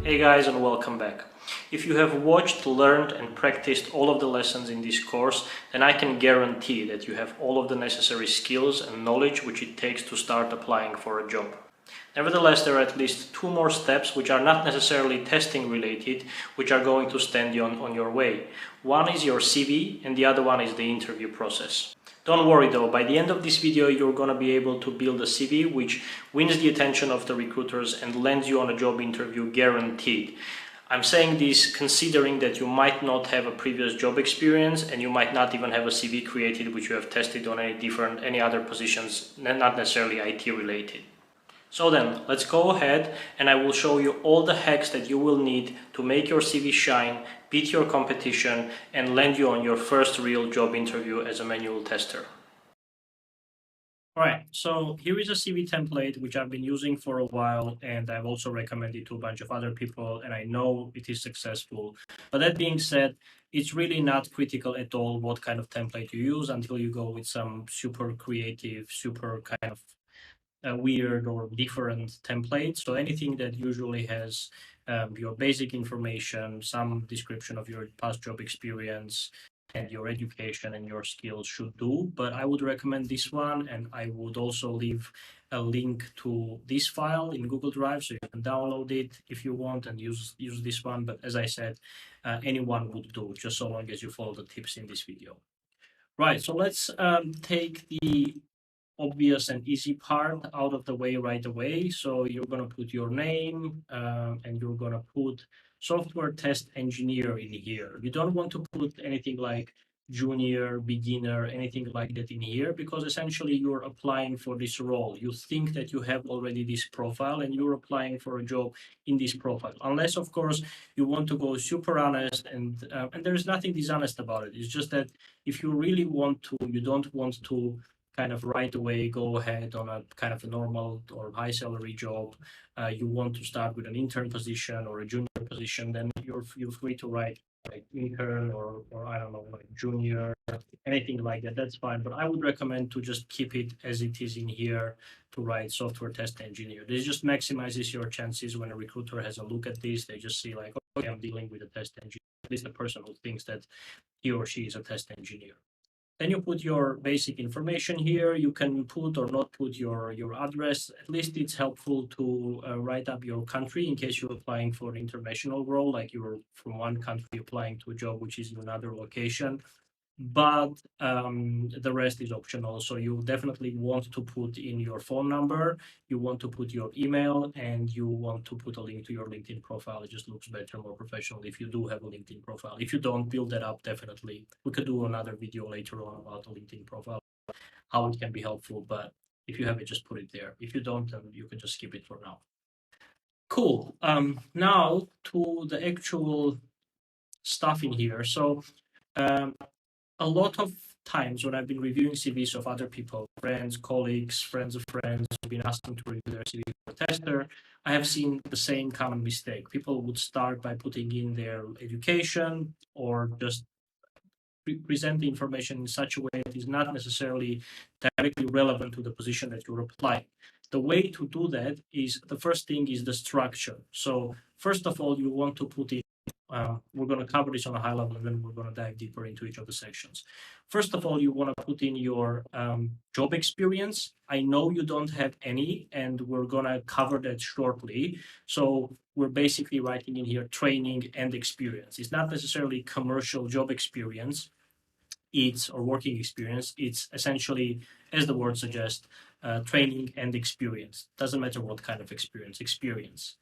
Hey guys, and welcome back. If you have watched, learned and practiced all of the lessons in this course, then I can guarantee that you have all of the necessary skills and knowledge which it takes to start applying for a job. Nevertheless, there are at least two more steps which are not necessarily testing related, which are going to stand you on your way. One is your CV and the other one is the interview process. Don't worry though, by the end of this video you're gonna be able to build a CV which wins the attention of the recruiters and lands you on a job interview guaranteed. I'm saying this considering that you might not have a previous job experience and you might not even have a CV created which you have tested on any other positions, not necessarily IT related. So then, let's go ahead and I will show you all the hacks that you will need to make your CV shine, beat your competition, and land you on your first real job interview as a manual tester. Alright, so here is a CV template which I've been using for a while and I've also recommended to a bunch of other people and I know it is successful. But that being said, it's really not critical at all what kind of template you use until you go with some super creative, super kind of weird or different templates. So anything that usually has your basic information, some description of your past job experience and your education and your skills should do. But I would recommend this one, and I would also leave a link to this file in Google Drive so you can download it if you want and use this one. But as I said, anyone would do, just so long as you follow the tips in this video. Right, so let's take the obvious and easy part out of the way right away. So you're going to put your name and you're going to put software test engineer in here. You don't want to put anything like junior, beginner, anything like that in here, because essentially you're applying for this role. You think that you have already this profile and you're applying for a job in this profile. Unless, of course, you want to go super honest and there's nothing dishonest about it. It's just that if you really want to, you don't want to kind of right away go ahead on a kind of a normal or high salary job, you want to start with an intern position or a junior position, then you're free to write like intern or I don't know, like junior, anything like that, that's fine. But I would recommend to just keep it as it is in here to write software test engineer. This just maximizes your chances when a recruiter has a look at this. They just see like, okay, I'm dealing with a test engineer, at least the person who thinks that he or she is a test engineer. Then you put your basic information here. You can put or not put your address. At least it's helpful to write up your country in case you're applying for an international role, like you're from one country applying to a job which is in another location. But the rest is optional. So you definitely want to put in your phone number, you want to put your email, and you want to put a link to your LinkedIn profile. It just looks better, more professional if you do have a LinkedIn profile. If you don't, build that up, definitely. We could do another video later on about a LinkedIn profile, how it can be helpful. But if you have it, just put it there. If you don't, then you can just skip it for now. Cool. Now to the actual stuff in here. So a lot of times when I've been reviewing CVs of other people, friends, colleagues, friends of friends, who've been asking to review their CV for a tester, I have seen the same common mistake. People would start by putting in their education or just present the information in such a way that is not necessarily directly relevant to the position that you're applying. The way to do that is, the first thing is the structure. So first of all, you want to put in we're going to cover this on a high level and then we're going to dive deeper into each of the sections. First of all, you want to put in your job experience. I know you don't have any, and we're going to cover that shortly. So we're basically writing in here training and experience. It's not necessarily commercial job experience, or working experience. It's essentially, as the word suggests, training and experience. Doesn't matter what kind of experience.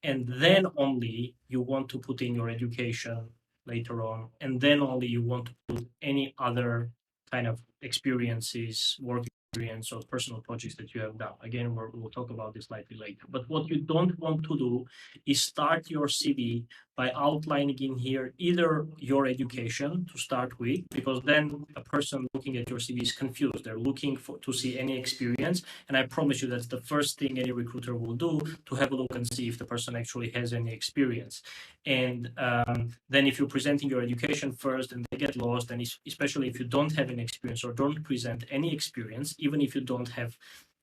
And then only you want to put in your education later on, and then only you want to put any other kind of experiences, work experience or personal projects that you have done. Again, we'll talk about this slightly later. But what you don't want to do is start your CV by outlining in here either your education to start with, because then a person looking at your CV is confused. They're looking to see any experience, and I promise you that's the first thing any recruiter will do, to have a look and see if the person actually has any experience. And then if you're presenting your education first and they get lost, and especially if you don't have any experience or don't present any experience, even if you don't have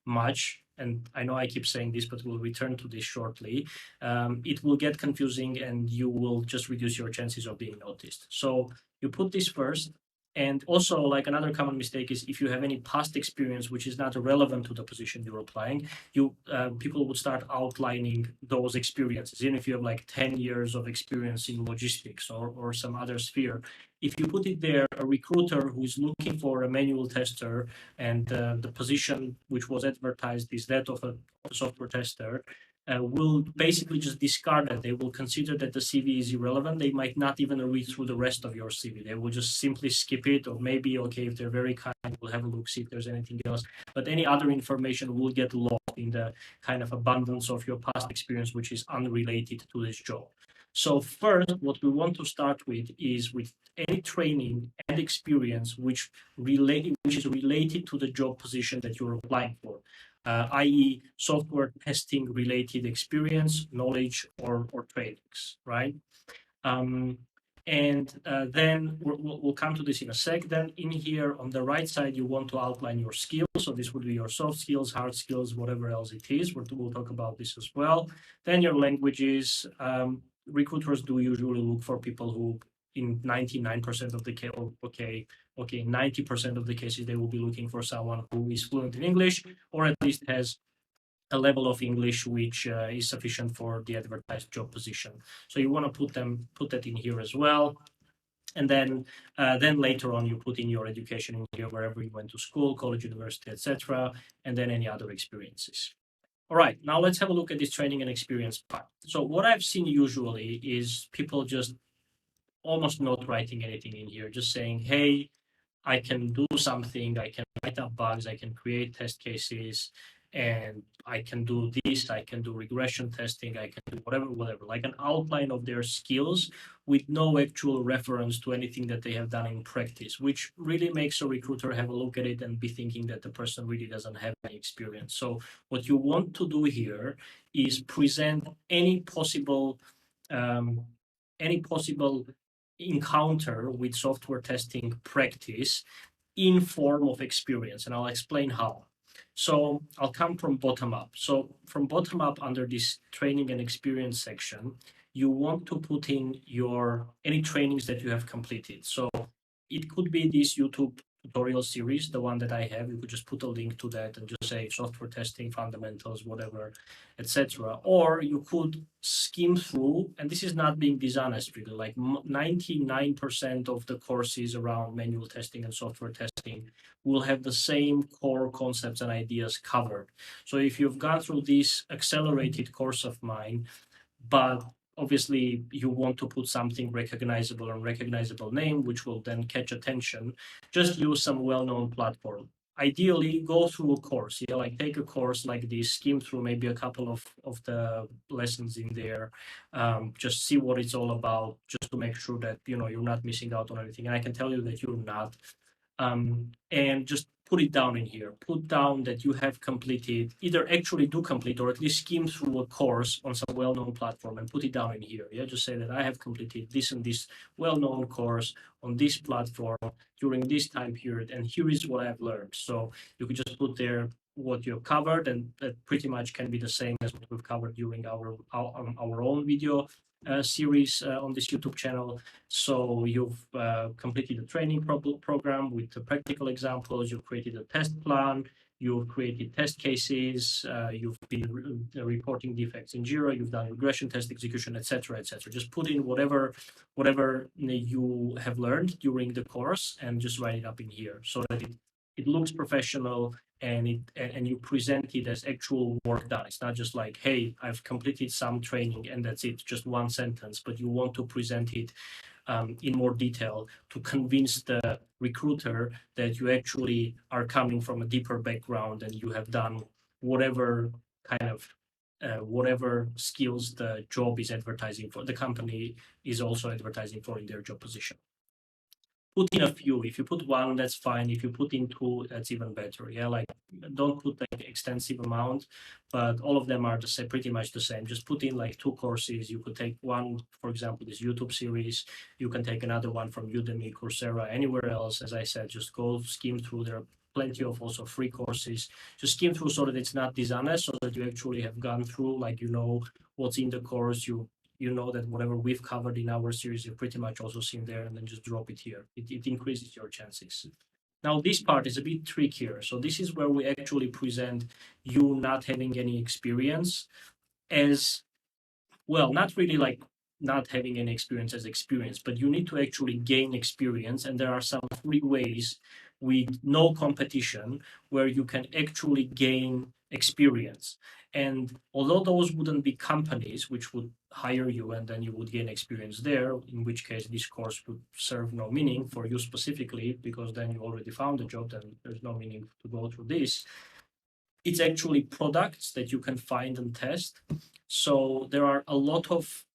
much, and I know I keep saying this, but we'll return to this shortly, it will get confusing and you will just reduce your chances of being noticed. So you put this first. And also, like another common mistake is if you have any past experience which is not relevant to the position you're applying, you people would start outlining those experiences. Even if you have like 10 years of experience in logistics or some other sphere, if you put it there, a recruiter who is looking for a manual tester and the position which was advertised is that of a software tester, will basically just discard it. They will consider that the CV is irrelevant. They might not even read through the rest of your CV. They will just simply skip it, or maybe, okay, if they're very kind, we'll have a look, see if there's anything else. But any other information will get lost in the kind of abundance of your past experience, which is unrelated to this job. So first, what we want to start with is with any training and experience which is related to the job position that you're applying for, i.e., software testing related experience, knowledge, or trainings, right? Um, and then we'll come to this in a sec. Then in here on the right side, you want to outline your skills. So this would be your soft skills, hard skills, whatever else it is. We'll talk about this as well. Then your languages. Recruiters do usually look for people who in 99% of the case, okay, 90% of the cases, they will be looking for someone who is fluent in English or at least has a level of English which is sufficient for the advertised job position. So you want to put that in here as well. And then later on, you put in your education in here, wherever you went to school, college, university, etc., and then any other experiences. All right, now let's have a look at this training and experience part. So what I've seen usually is people just almost not writing anything in here, just saying, hey, I can do something, I can write up bugs, I can create test cases, and I can do this, I can do regression testing, I can do whatever, like an outline of their skills with no actual reference to anything that they have done in practice, which really makes a recruiter have a look at it and be thinking that the person really doesn't have any experience. So what you want to do here is present um, any possible encounter with software testing practice in form of experience, and I'll explain how. So I'll come from bottom up. So from bottom up, under this training and experience section, you want to put in your any trainings that you have completed. So it could be this YouTube tutorial series, the one that I have. You could just put a link to that and just say software testing fundamentals, whatever, etc. Or you could skim through, and this is not being dishonest, really. Like 99% of the courses around manual testing and software testing will have the same core concepts and ideas covered. So if you've gone through this accelerated course of mine, but obviously you want to put something recognizable and recognizable name, which will then catch attention, just use some well-known platform. Ideally, go through a course, like take a course like this, skim through maybe a couple of the lessons in there, just see what it's all about, just to make sure that, you're not missing out on anything. And I can tell you that you're not. And just put it down in here. Put down that you have completed, either actually do complete or at least skim through a course on some well-known platform and put it down in here. Yeah, just say that I have completed this and this well-known course on this platform during this time period, and here is what I've learned. So you could just put there what you've covered, and that pretty much can be the same as what we've covered during our own video series on this YouTube channel. So you've completed a training program with the practical examples, you've created a test plan, you've created test cases, you've been reporting defects in Jira, you've done regression test execution, etc., etc. Just put in whatever you have learned during the course and just write it up in here so that it looks professional, and you present it as actual work done. It's not just like, hey, I've completed some training and that's it, just one sentence, but you want to present it in more detail to convince the recruiter that you actually are coming from a deeper background and you have done whatever kind of whatever skills the job is advertising for, the company is also advertising for in their job position. Put in a few. If you put one, that's fine. If you put in two, that's even better. Yeah, like don't put like extensive amount, but all of them are the same, pretty much the same. Just put in like two courses. You could take one, for example, this YouTube series. You can take another one from Udemy, Coursera, anywhere else. As I said, just go skim through. There are plenty of also free courses. Just skim through so that it's not dishonest, so that you actually have gone through, like you know what's in the course, you know that whatever we've covered in our series, you've pretty much also seen there, and then just drop it here. It increases your chances. Now, this part is a bit trickier. So this is where we actually present you not having any experience as well, not really like not having any experience as experience, but you need to actually gain experience. And there are some free ways with no competition where you can actually gain experience. And although those wouldn't be companies which would hire you and then you would gain experience there, in which case this course would serve no meaning for you specifically, because then you already found a job, then there's no meaning to go through this. It's actually products that you can find and test. So there are a lot of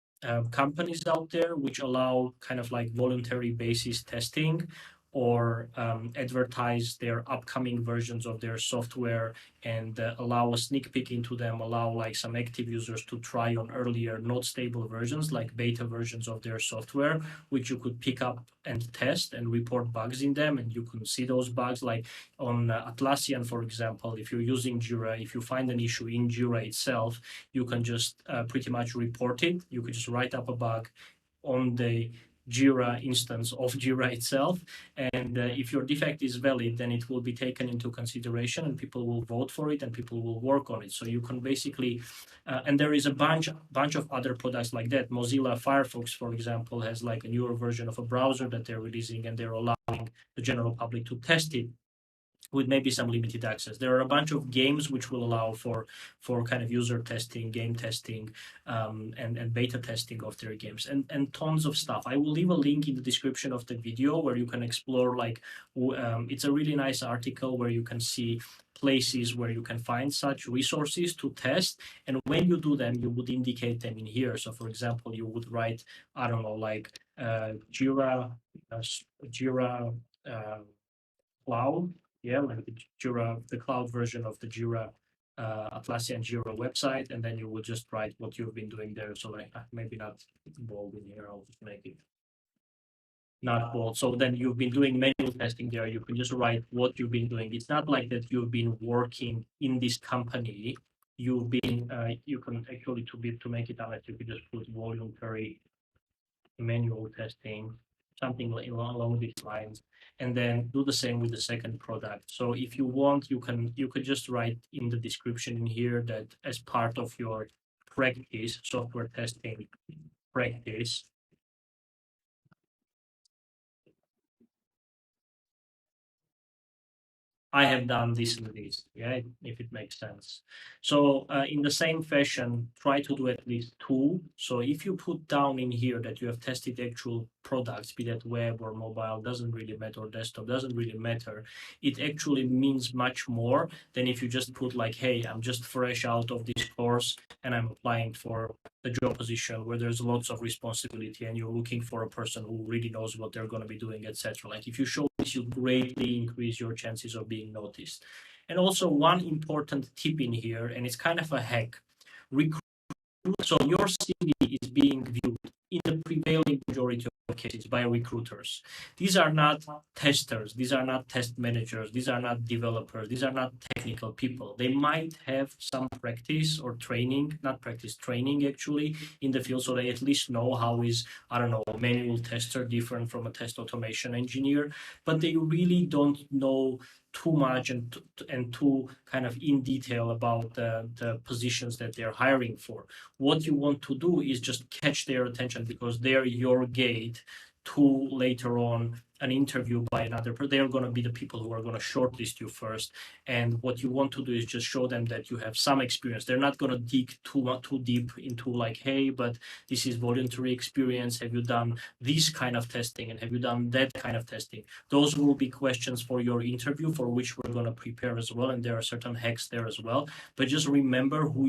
companies out there which allow kind of like voluntary basis testing, or advertise their upcoming versions of their software and allow a sneak peek into them, allow like some active users to try on earlier not stable versions, like beta versions of their software, which you could pick up and test and report bugs in them, and you can see those bugs. Like on Atlassian, for example, if you're using Jira, if you find an issue in Jira itself, you can just pretty much report it. You could just write up a bug on the Jira instance of Jira itself. And if your defect is valid, then it will be taken into consideration and people will vote for it and people will work on it. So you can basically, and there is a bunch of other products like that. Mozilla Firefox, for example, has like a newer version of a browser that they're releasing, and they're allowing the general public to test it with maybe some limited access. There are a bunch of games which will allow for kind of user testing, game testing, and beta testing of their games, and tons of stuff. I will leave a link in the description of the video where you can explore. Like, it's a really nice article where you can see places where you can find such resources to test, and when you do them, you would indicate them in here. So, for example, you would write, I don't know, like Jira, Jira. Cloud, yeah, like the Jira, the cloud version of the Jira, Atlassian Jira website, and then you will just write what you've been doing there. So like maybe not bold in here, I'll just make it not bold. So then you've been doing manual testing there. You can just write what you've been doing. It's not like that you've been working in this company. You've been, you can actually to make it honest, you could just put voluntary manual testing, something along these lines, and then do the same with the second product. So if you want, you could just write in the description in here that as part of your practice, software testing practice, I have done this and this, yeah, if it makes sense. So in the same fashion, try to do at least two. So if you put down in here that you have tested actual products, be that web or mobile, doesn't really matter, or desktop, doesn't really matter. It actually means much more than if you just put like, hey, I'm just fresh out of this course and I'm applying for the job position where there's lots of responsibility and you're looking for a person who really knows what they're going to be doing, etc. Like if you show this, you greatly increase your chances of being noticed. And also one important tip in here, and it's kind of a hack. So your CV is being viewed in the prevailing majority of cases by recruiters. These are not testers. These are not test managers. These are not developers. These are not technical people. They might have some practice or training, not practice, training actually in the field. So they at least know how is, I don't know, a manual tester different from a test automation engineer, but they really don't know too much and too kind of in detail about the positions that they're hiring for. What you want to do is just catch their attention, because they're your gate to later on an interview by another person. They're going to be the people who are going to shortlist you first. And what you want to do is just show them that you have some experience. They're not going to dig too deep into like, hey, but this is voluntary experience. Have you done this kind of testing? And have you done that kind of testing? Those will be questions for your interview, for which we're going to prepare as well. And there are certain hacks there as well. But just remember who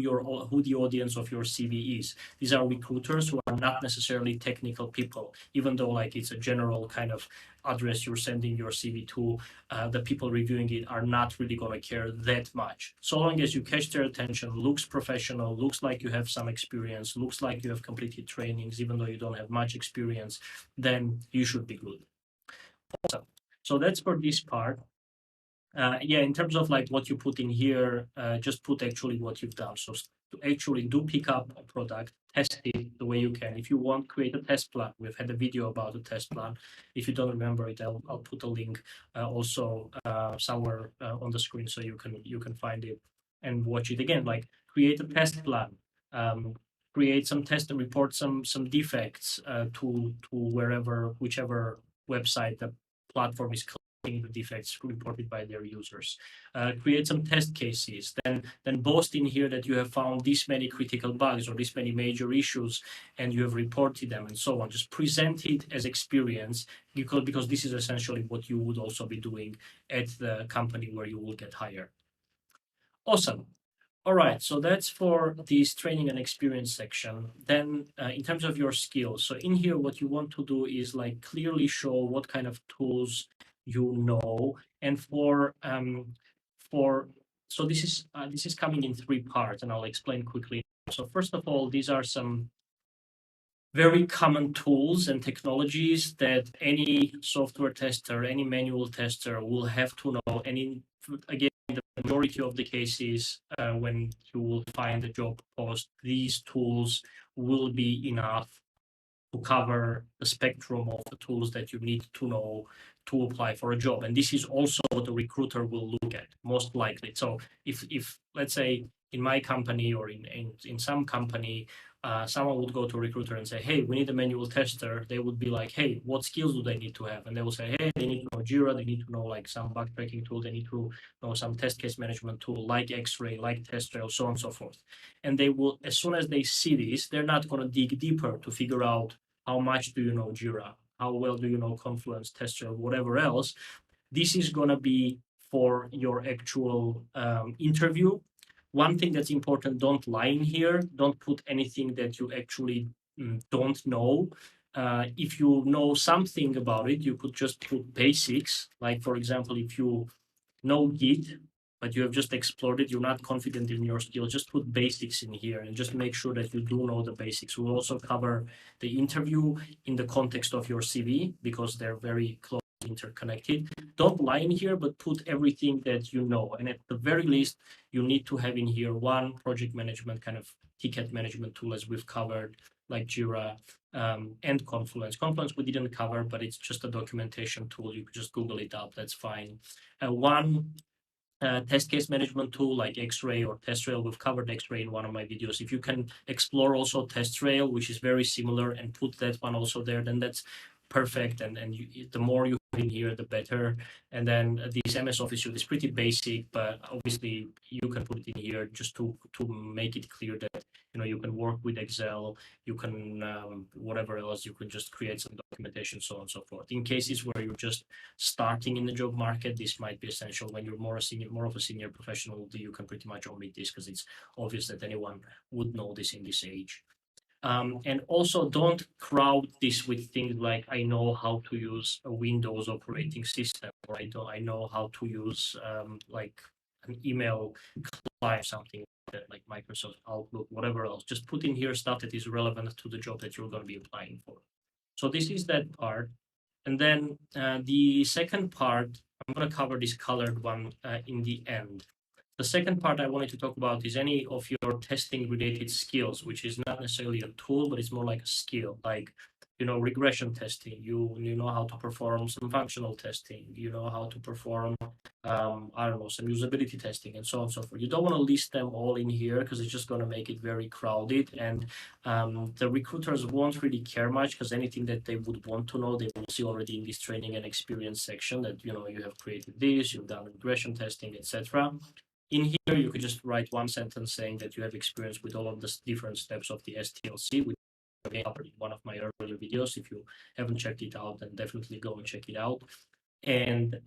the audience of your CV is. These are recruiters who are not necessarily technical people, even though like it's a general kind of address you're sending your CV to. The people reviewing it are not really going to care that much. So long as you catch their attention, looks professional, looks like you have some experience, looks like you have completed trainings, even though you don't have much experience, then you should be good. Awesome. So that's for this part. Yeah, in terms of like what you put in here, just put actually what you've done. So to actually do pick up a product, test it the way you can. If you want, create a test plan. We've had a video about the test plan. If you don't remember it, I'll put a link also somewhere on the screen so you can find it and watch it again. Like create a test plan. Um, Create some test and report some defects to whichever website the platform is the defects reported by their users. Create some test cases, then boast in here that you have found this many critical bugs or this many major issues and you have reported them and so on. Just present it as experience because this is essentially what you would also be doing at the company where you will get hired. Awesome. All right, so that's for this training and experience section. Then in terms of your skills, so in here, what you want to do is like clearly show what kind of tools you know. And for so this is coming in three parts, and I'll explain quickly. So first of all, these are some very common tools and technologies that any software tester, any manual tester will have to know. And again, the majority of the cases, when you will find a job post, these tools will be enough to cover the spectrum of the tools that you need to know to apply for a job. And this is also what the recruiter will look at, most likely. So if let's say in my company or in some company, someone would go to a recruiter and say, hey, we need a manual tester. They would be like, hey, what skills do they need to have? And they will say, hey, they need to know Jira, they need to know like some bug tracking tool, they need to know some test case management tool like X-Ray, like TestRail, so on and so forth. And they will, as soon as they see this, they're not going to dig deeper to figure out how much do you know Jira, how well do you know Confluence, TestRail, whatever else. This is going to be for your actual interview. One thing that's important, don't lie in here. Don't put anything that you actually don't know. If you know something about it, you could just put basics. Like, for example, if you know Git, but you have just explored it, you're not confident in your skills, just put basics in here and just make sure that you do know the basics. We'll also cover the interview in the context of your CV because they're very close interconnected. Don't lie in here, but put everything that you know. And at the very least, you need to have in here one project management kind of ticket management tool as we've covered, like Jira and Confluence. Confluence we didn't cover, but it's just a documentation tool. You could just Google it up, that's fine. One test case management tool like X-Ray or TestRail. We've covered X-Ray in one of my videos. If you can explore also TestRail, which is very similar, and put that one also there, then that's perfect. And the more you have in here, the better. And then this MS Office suite is pretty basic, but obviously you can put it in here just to make it clear that you can work with Excel, you can whatever else, you can just create some documentation, so on and so forth. In cases where you're just starting in the job market, this might be essential. When you're more of a senior professional, you can pretty much omit this because it's obvious that anyone would know this in this age. And also don't crowd this with things like I know how to use a Windows operating system, or I know how to use like an email client, something like Microsoft Outlook, whatever else. Just put in here stuff that is relevant to the job that you're going to be applying for. So this is that part. And then the second part, I'm going to cover this colored one in the end. The second part I wanted to talk about is any of your testing related skills, which is not necessarily a tool, but it's more like a skill, like, regression testing. You know how to perform some functional testing. You know how to perform, I don't know, some usability testing and so on and so forth. You don't want to list them all in here because it's just going to make it very crowded. And the recruiters won't really care much because anything that they would want to know, they will see already in this training and experience section that, you have created this, you've done regression testing, etc. In here, you could just write one sentence saying that you have experience with all of the different steps of the STLC, which I covered in one of my earlier videos. If you haven't checked it out, then definitely go and check it out. And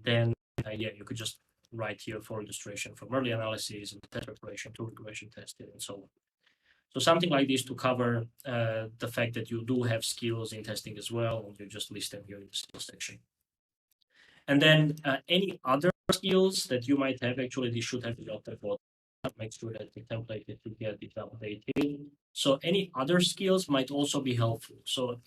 then, yeah, you could just write here for illustration from early analysis and test preparation to regression testing and so on. So something like this to cover the fact that you do have skills in testing as well, and you just list them here in the skills section. And then any other skills that you might have, actually, this should have the bottom. Make sure that the template that you get is updated. So any other skills might also be helpful. So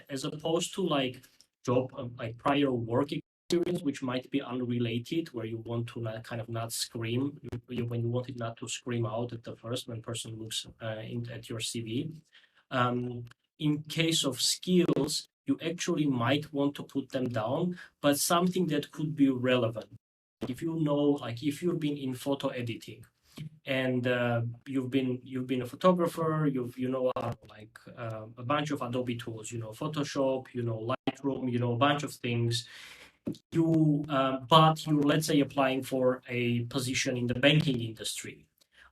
as opposed to like job, like prior work experience which might be unrelated, where you want to not, kind of not scream, when you want it not to scream out at the first when person looks at your CV. Um, in case of skills, you actually might want to put them down, but something that could be relevant. If you know, like if you've been in photo editing and you've been a photographer, you know a bunch of Adobe tools, you know Photoshop, you know Lightroom, you know a bunch of things. But you're, let's say, applying for a position in the banking industry.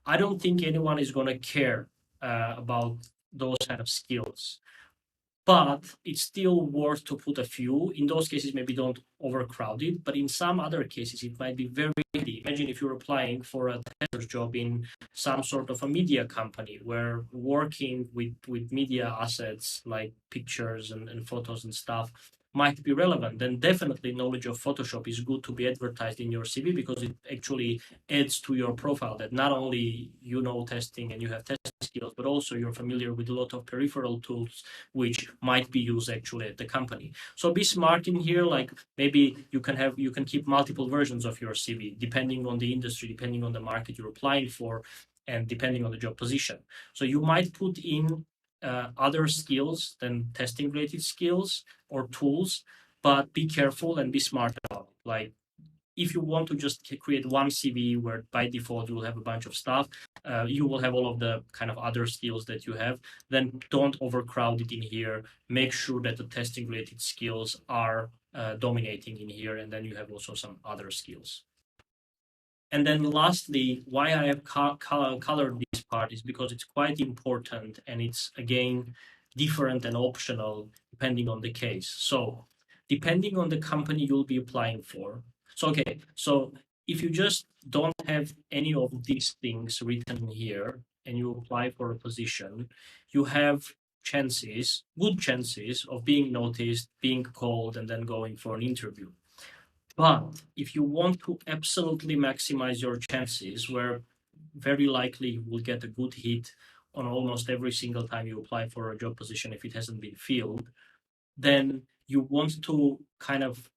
I don't think anyone is going to care about those kind of skills, but it's still worth to put a few. In those cases, maybe don't overcrowd it, but in some other cases, it might be very handy. Imagine if you're applying for a tester's job in some sort of a media company where working with media assets like pictures and photos and stuff might be relevant, then definitely knowledge of Photoshop is good to be advertised in your CV because it actually adds to your profile that not only you know testing and you have testing skills, but also you're familiar with a lot of peripheral tools which might be used actually at the company. So be smart in here. Like maybe you can keep multiple versions of your CV depending on the industry, depending on the market you're applying for, and depending on the job position. So you might put in other skills than testing related skills or tools, but be careful and be smart about it. Like if you want to just create one CV where by default you will have a bunch of stuff, you will have all of the kind of other skills that you have, then don't overcrowd it in here. Make sure that the testing related skills are dominating in here, and then you have also some other skills. And then lastly, why I have colored this part is because it's quite important and it's again different and optional depending on the case. So depending on the company you'll be applying for. So okay, so if you just don't have any of these things written here and you apply for a position, you have good chances of being noticed, being called, and then going for an interview. But if you want to absolutely maximize your chances, where very likely you will get a good hit on almost every single time you apply for a job position if it hasn't been filled, then you want to kind of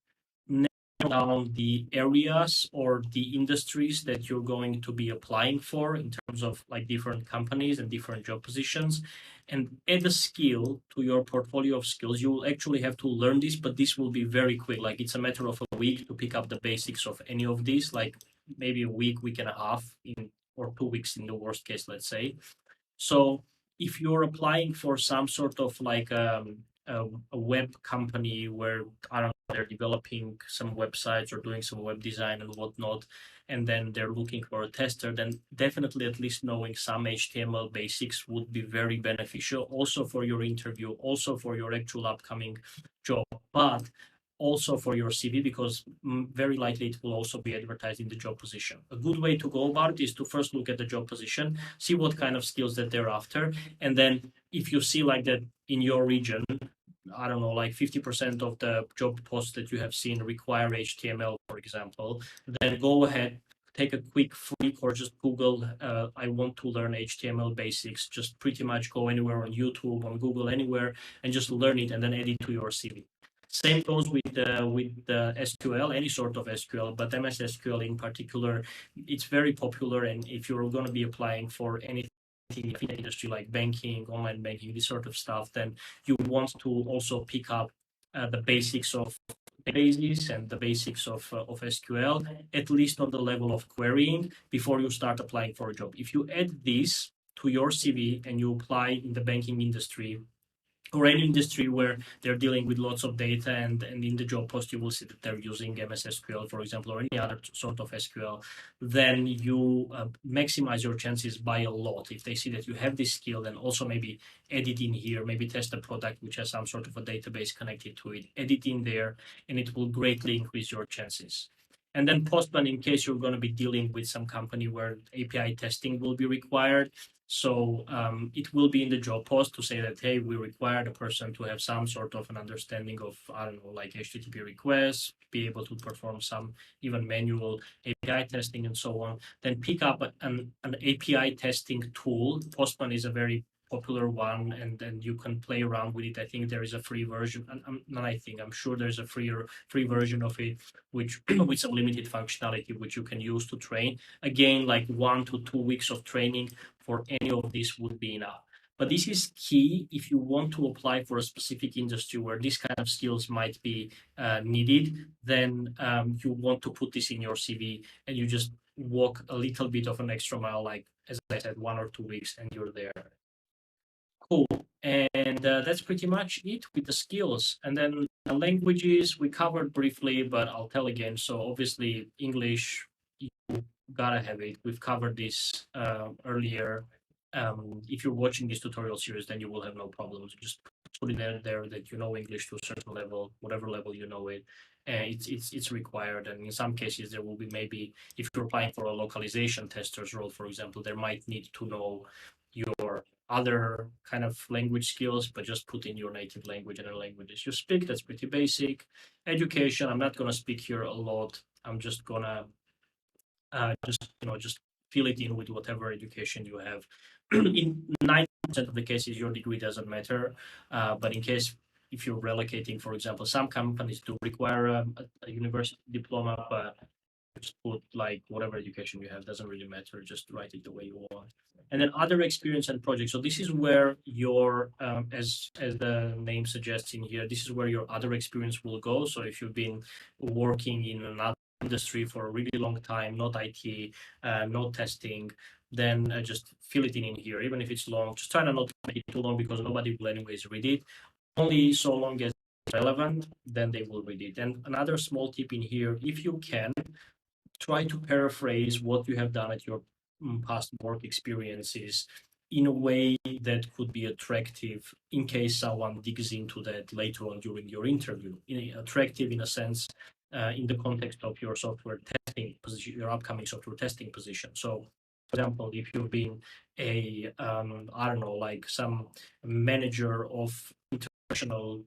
narrow down the areas or the industries that you're going to be applying for in terms of like different companies and different job positions, and add a skill to your portfolio of skills. You will actually have to learn this, but this will be very quick. Like it's a matter of a week to pick up the basics of any of these, like maybe a week and a half or 2 weeks in the worst case, let's say. So if you're applying for some sort of like a web company where, I don't know, they're developing some websites or doing some web design and whatnot, and then they're looking for a tester, then definitely at least knowing some HTML basics would be very beneficial also for your interview, also for your actual upcoming job, but also for your CV, because very likely it will also be advertised in the job position. A good way to go about it is to first look at the job position, see what kind of skills that they're after, and then if you see like that in your region, I don't know, like 50% of the job posts that you have seen require HTML, for example, then go ahead, take a quick free course, just Google, I want to learn HTML basics, just pretty much go anywhere on YouTube, on Google, anywhere, and just learn it and then add it to your CV. Same goes with SQL, any sort of SQL, but MS SQL in particular, it's very popular. And if you're going to be applying for anything in the industry like banking, online banking, this sort of stuff, then you want to also pick up the basics of databases and the basics of SQL, at least on the level of querying, before you start applying for a job. If you add this to your CV and you apply in the banking industry, or any industry where they're dealing with lots of data, and in the job post you will see that they're using MS SQL, for example, or any other sort of SQL, then you maximize your chances by a lot. If they see that you have this skill, then also maybe edit in here, maybe test a product which has some sort of a database connected to it, edit in there, and it will greatly increase your chances. And then Postman, in case you're going to be dealing with some company where API testing will be required. So it will be in the job post to say that, hey, we require the person to have some sort of an understanding of, I don't know, like HTTP requests, be able to perform some even manual API testing and so on. Then pick up an API testing tool. Postman is a very popular one, and then you can play around with it. I think there is a free version, and I'm sure there's a free version of it, which with some limited functionality, which you can use to train. Again, like 1 to 2 weeks of training for any of this would be enough. But this is key if you want to apply for a specific industry where this kind of skills might be needed. Then you want to put this in your CV, and you just walk a little bit of an extra mile, like as I said, 1 or 2 weeks, and you're there. Cool. And that's pretty much it with the skills. And then the languages we covered briefly, but I'll tell again. So obviously English, you gotta have it. We've covered this earlier. If you're watching this tutorial series, then you will have no problems. Just put it there that you know English to a certain level, whatever level you know it. And it's required. And in some cases, there will be maybe, if you're applying for a localization tester's role, for example, there might need to know your other kind of language skills, but just put in your native language and the languages you speak. That's pretty basic. Education, I'm not gonna speak here a lot. I'm just gonna just fill it in with whatever education you have. In 90% of the cases, your degree doesn't matter. But in case if you're relocating, for example, some companies do require a university diploma, but just put like whatever education you have, doesn't really matter. Just write it the way you want. And then other experience and projects. So this is where your, as the name suggests in here, this is where your other experience will go. So if you've been working in another industry for a really long time, not IT, not testing, then just fill it in here, even if it's long. Just try to not make it too long because nobody will anyways read it. Only so long as it's relevant, then they will read it. And another small tip in here, if you can, try to paraphrase what you have done at your past work experiences in a way that could be attractive in case someone digs into that later on during your interview. Attractive in a sense, in the context of your software testing position, your upcoming software testing position. So, for example, if you've been I don't know, like some manager of international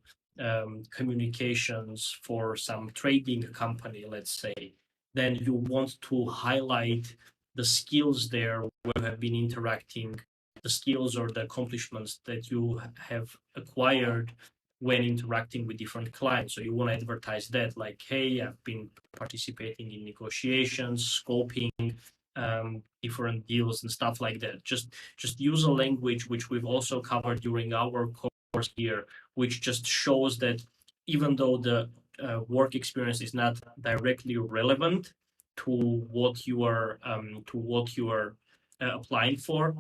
communications for some trading company, let's say, then you want to highlight the skills there where you have been interacting, the skills or the accomplishments that you have acquired when interacting with different clients. So you want to advertise that, like, hey, I've been participating in negotiations, scoping different deals and stuff like that. Just use a language which we've also covered during our course here, which just shows that even though the work experience is not directly relevant to what you are applying for,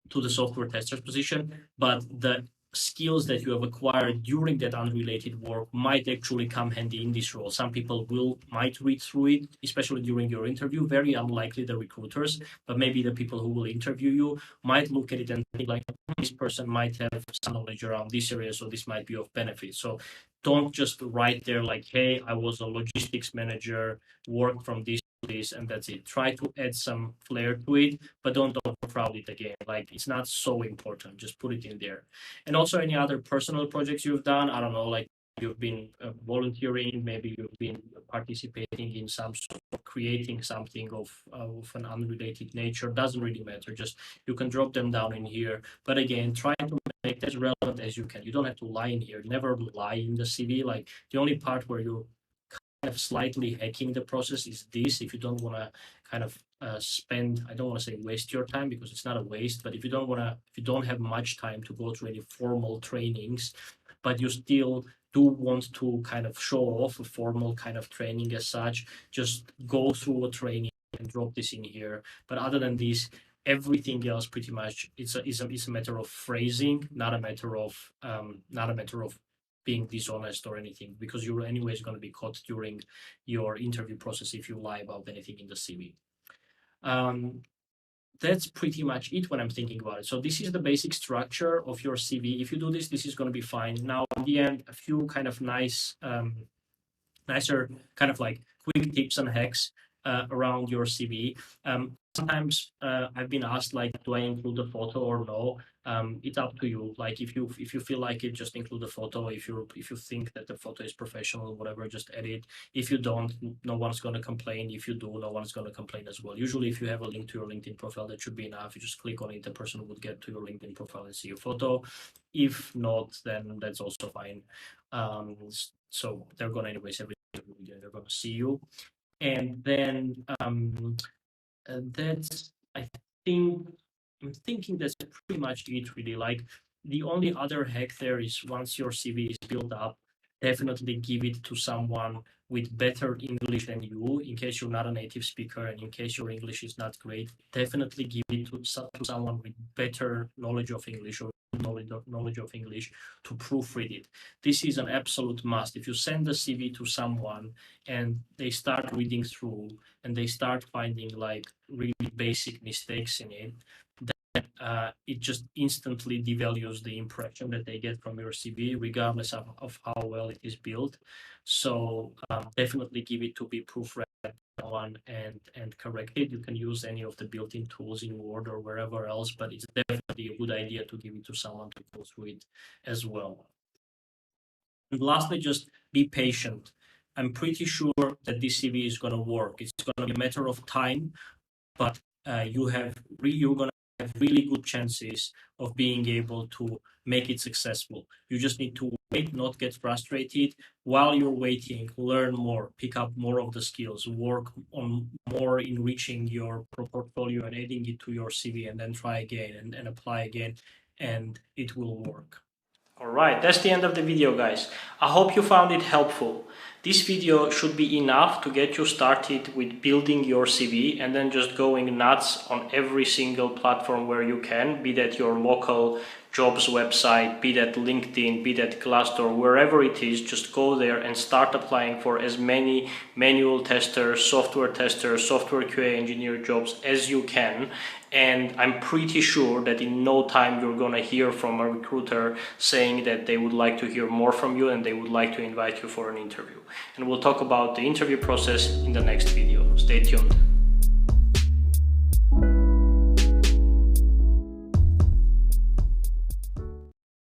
to the software tester's position, but the skills that you have acquired during that unrelated work might actually come handy in this role. Some people might read through it, especially during your interview. Very unlikely the recruiters, but maybe the people who will interview you might look at it and think like, this person might have some knowledge around this area, so this might be of benefit. So don't just write there like, hey, I was a logistics manager, worked from this to this, and that's it. Try to add some flair to it, but don't overcrowd it again. Like, it's not so important. Just put it in there. And also any other personal projects you've done. I don't know, like you've been volunteering, maybe you've been participating in some sort of creating something of an unrelated nature. Doesn't really matter. Just you can drop them down in here. But again, try to make as relevant as you can. You don't have to lie in here. Never lie in the CV. Like, the only part where you kind of slightly hacking the process is this. If you don't want to kind of spend, I don't want to say waste your time because it's not a waste, but if you don't have much time to go through any formal trainings, but you still do want to kind of show off a formal kind of training as such, just go through a training and drop this in here. But other than this, everything else pretty much it's a matter of phrasing, not a matter of being dishonest or anything, because you're anyways going to be caught during your interview process if you lie about anything in the CV. That's pretty much it when I'm thinking about it. So this is the basic structure of your CV. If you do this, this is going to be fine. Now, in the end, a few kind of nicer kind of like quick tips and hacks around your CV. Sometimes I've been asked, like, do I include a photo or no? It's up to you. Like if you feel like it, just include the photo. If you think that the photo is professional, whatever, just edit. If you don't, no one's gonna complain. If you do, no one's gonna complain as well. Usually, if you have a link to your LinkedIn profile, that should be enough. You just click on it, the person would get to your LinkedIn profile and see your photo. If not, then that's also fine. So they're gonna anyways every video, they're gonna see you, and then that's I think I'm thinking that's pretty much it really. Like the only other hack there is once your CV is built up, definitely give it to someone with better English than you, in case you're not a native speaker and in case your English is not great. Definitely give it to someone with better knowledge of English or knowledge of English to proofread it. This is an absolute must. If you send the CV to someone and they start reading through and they start finding like really basic mistakes in it, it just instantly devalues the impression that they get from your CV, regardless of how well it is built. So definitely give it to be proofread one and corrected. You can use any of the built-in tools in Word or wherever else, but it's definitely a good idea to give it to someone to go through it as well. And lastly, just be patient. I'm pretty sure that this CV is going to work. It's going to be a matter of time, but you're going to have really good chances of being able to make it successful. You just need to wait, not get frustrated. While you're waiting, learn more, pick up more of the skills, work on more enriching your portfolio and adding it to your CV, and then try again and apply again, and it will work. Alright, that's the end of the video, guys. I hope you found it helpful. This video should be enough to get you started with building your CV and then just going nuts on every single platform where you can, be that your local jobs website, be that LinkedIn, be that Glassdoor, wherever it is, just go there and start applying for as many manual testers, software QA engineer jobs as you can. And I'm pretty sure that in no time you're gonna hear from a recruiter saying that they would like to hear more from you and they would like to invite you for an interview. And we'll talk about the interview process in the next video. Stay tuned.